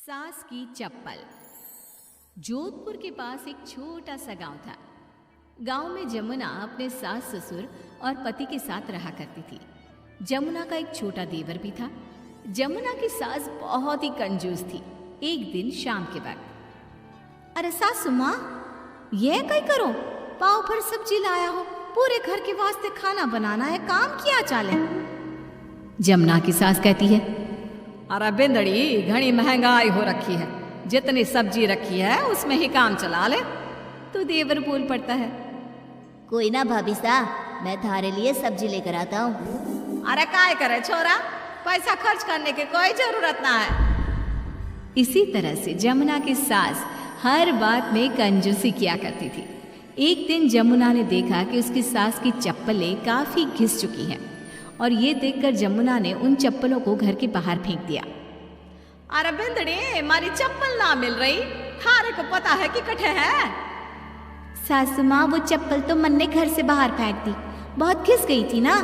सास की चप्पल। जोधपुर के पास एक छोटा सा गांव था। गांव में जमुना अपने सास ससुर और पति के साथ रहा करती थी। जमुना का एक छोटा देवर भी था। जमुना की सास बहुत ही कंजूस थी। एक दिन शाम के वक्त, अरे सासू माँ, ये कहीं करो, पाव भर सब्जी लाया हो, पूरे घर के वास्ते खाना बनाना है, काम किया चाले। जमुना की सास कहती है, अरे बिंदड़ी, घनी महंगाई हो रखी है, जितनी सब्जी रखी है उसमें ही काम चला ले। तो देवर बोल पड़ता है, कोई ना भाभी सा, मैं थारे लिए सब्जी लेकर आता हूँ। अरे काय करे छोरा, पैसा खर्च करने की कोई जरूरत ना है। इसी तरह से जमुना की सास हर बात में कंजूसी किया करती थी। एक दिन जमुना ने देखा कि उसकी सास की चप्पलें काफी घिस चुकी हैं और ये देखकर जमुना ने उन चप्पलों को घर के बाहर फेंक दिया। अरे बिंदड़ी, हमारी चप्पल ना मिल रही, थारे को पता है कि कठे है। सासू माँ, वो चप्पल तो मन ने घर से बाहर फेंक दी, बहुत घिस गई थी ना।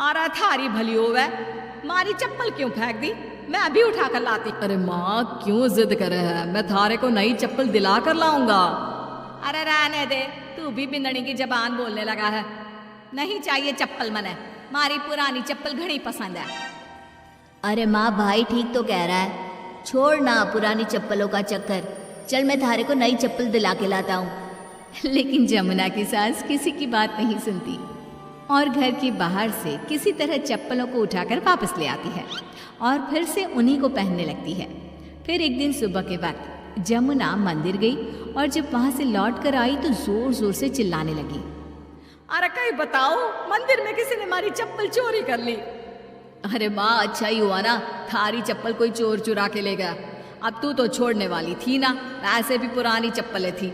अरे थारी भली होवे, मारी चप्पल क्यों फेंक दी, मैं अभी उठा कर लाती। अरे माँ, क्यों जिद करे है, मैं थारे को नई चप्पल दिला कर लाऊंगा। अरे रहने दे, तू भी बिंदड़ी की जबान बोलने लगा है। नहीं चाहिए चप्पल मने, मारी पुरानी चप्पल घनी पसंद है। अरे माँ, भाई ठीक तो कह रहा है, छोड़ ना पुरानी चप्पलों का चक्कर, चल मैं थारे को नई चप्पल दिला के लाता हूँ। लेकिन जमुना की सास किसी की बात नहीं सुनती और घर के बाहर से किसी तरह चप्पलों को उठाकर वापस ले आती है और फिर से उन्हीं को पहनने लगती है। फिर एक दिन सुबह के वक्त जमुना मंदिर गई और जब वहां से लौट कर आई तो जोर जोर से चिल्लाने लगी, अरे कहीं बताओ, मंदिर में किसी ने हमारी चप्पल चोरी कर ली। अरे माँ, अच्छा ही हुआ ना, थारी चप्पल कोई चोर चुरा के ले गया। अब तू तो छोड़ने वाली थी ना, ऐसे भी पुरानी चप्पलें थी।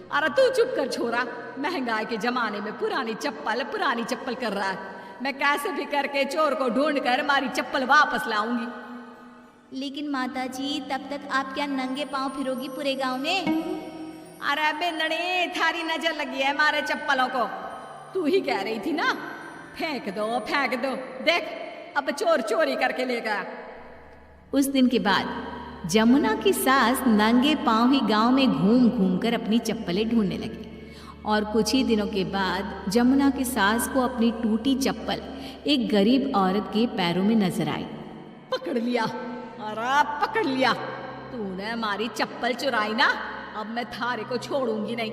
अरे तू चुप कर छोरा, महंगाई के जमाने में पुरानी चप्पल कर रहा है। मैं कैसे भी करके चोर को ढूंढ कर हमारी चप्पल वापस लाऊंगी। लेकिन माता जी, तब तक आप क्या नंगे पांव फिरोगी पूरे गांव में? अरे बिंदड़ी, थारी नजर लगी है हमारे चप्पलों को, तू ही कह रही थी ना, फेंक दो, देख अब चोर चोरी करके ले गया। उस दिन के बाद जमुना की सास नंगे पांव ही गांव में घूम घूम कर अपनी चप्पलें ढूंढने लगी और कुछ ही दिनों के बाद जमुना की सास को अपनी टूटी चप्पल एक गरीब औरत के पैरों में नजर आई। पकड़ लिया, अरे पकड़ लिया, तूने हमारी चप्पल चुराई ना, अब मैं थारे को छोड़ूंगी नहीं।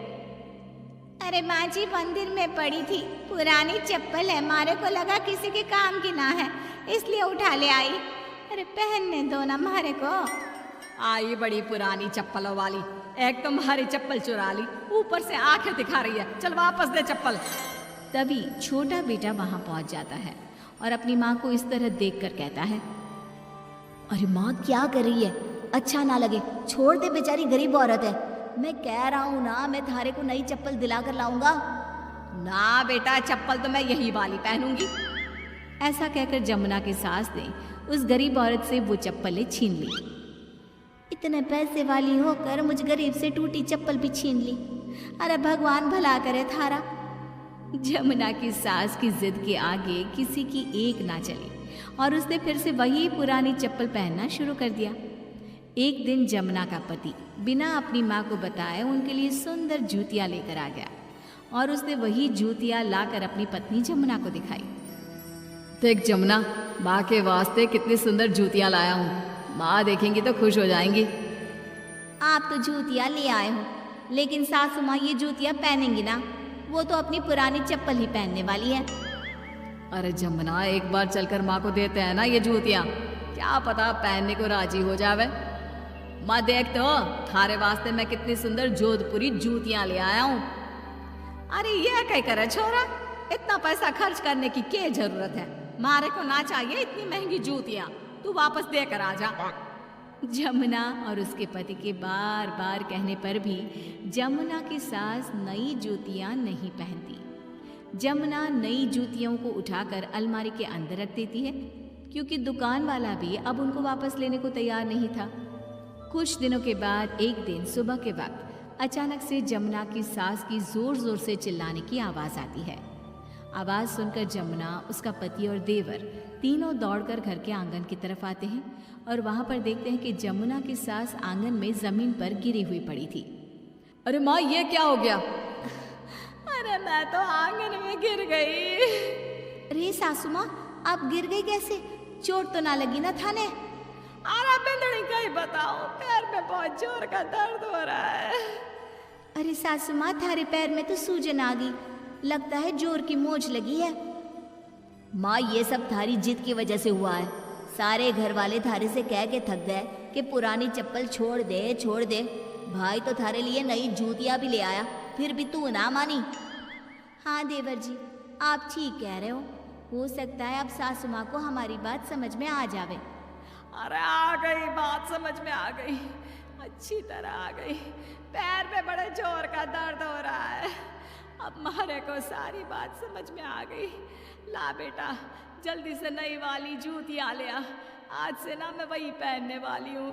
अरे माँ जी, मंदिर में पड़ी थी, पुरानी चप्पल है, मारे को लगा किसी के काम की ना है, इसलिए उठा ले आई। अरे पहनने दो ना मारे को। आई बड़ी पुरानी चप्पलों वाली, एक तो हमारी चप्पल चुरा ली, ऊपर से आंखें दिखा रही है, चल वापस दे चप्पल। तभी छोटा बेटा वहां पहुंच जाता है और अपनी माँ को इस तरह देखकर कहता है, अरे माँ, क्या कर रही है, अच्छा ना लगे, छोड़ दे, बेचारी गरीब औरत है। मैं कह रहा हूँ ना, मैं थारे को नई चप्पल दिला कर लाऊंगा। ना बेटा, चप्पल तो मैं यही वाली पहनूंगी। ऐसा कहकर जमुना की सास ने उस गरीब औरत से वो चप्पलें छीन ली। इतने पैसे वाली होकर मुझ गरीब से टूटी चप्पल भी छीन ली, अरे भगवान भला करे थारा। जमुना की सास की जिद के आगे किसी की एक ना चली और उसने फिर से वही पुरानी चप्पल पहनना शुरू कर दिया। एक दिन जमुना का पति बिना अपनी माँ को बताए उनके लिए सुंदर जूतियाँ लेकर आ गया और उसने वही जूतियाँ लाकर अपनी पत्नी जमुना को दिखाई। देख जमुना, माँ के वास्ते कितनी सुंदर जूतियाँ लाया हूँ, माँ देखेंगी तो खुश हो जाएंगी। आप तो जूतियाँ ले आए हो, लेकिन सासू माँ ये जूतियाँ पहनेंगी ना, वो तो अपनी पुरानी चप्पल ही पहनने वाली है। अरे जमुना, एक बार चलकर माँ को देते हैं ना ये जूतियाँ, क्या पता पहनने को राजी हो जावे। माँ देख तो, थारे वास्ते मैं कितनी सुंदर जोधपुरी जूतियाँ ले आया हूँ। अरे ये क्या करे छोरा, इतना पैसा खर्च करने की क्या जरूरत है, मारे को ना चाहिए इतनी महंगी जूतियाँ, तू वापस देकर आ जा। जमुना और उसके पति के बार बार कहने पर भी जमुना की सास नई जूतियाँ नहीं पहनती। जमुना नई जूतियों को उठाकर अलमारी के अंदर रख देती है क्योंकि दुकान वाला भी अब उनको वापस लेने को तैयार नहीं था। कुछ दिनों के बाद एक दिन सुबह के वक्त अचानक से जमुना की सास की जोर जोर से चिल्लाने की आवाज आती है। आवाज सुनकर जमुना, उसका पति और देवर तीनों दौड़कर घर के आंगन की तरफ आते हैं और वहां पर देखते हैं कि जमुना की सास आंगन में जमीन पर गिरी हुई पड़ी थी। अरे माँ, ये क्या हो गया? अरे मैं तो आंगन में गिर गई। अरे सासू माँ, आप गिर गई कैसे? चोट तो ना लगी ना थाने? अरे बिंदड़ी का ही बताओ, पैर में बहुत जोर का दर्द हो रहा है। अरे सासू माँ, थारे पैर में तो सूजन आ गई, लगता है जोर की मोच लगी है। माँ, ये सब थारी जिद की वजह से हुआ है। सारे घर वाले थारे से कह के थक गए कि पुरानी चप्पल छोड़ दे छोड़ दे। भाई तो थारे लिए नई जूतियाँ भी ले आया, फिर भी तू ना मानी। हाँ देवर जी, आप ठीक कह रहे हो सकता है अब सासू माँ को हमारी बात समझ में आ जावे। अरे आ गई, बात समझ में आ गई, अच्छी तरह आ गई। पैर में बड़े जोर का दर्द हो रहा है। अब मारे को सारी बात समझ में आ गई। ला बेटा, जल्दी से नई वाली जूतियाँ ले आ, आज से ना मैं वही पहनने वाली हूँ।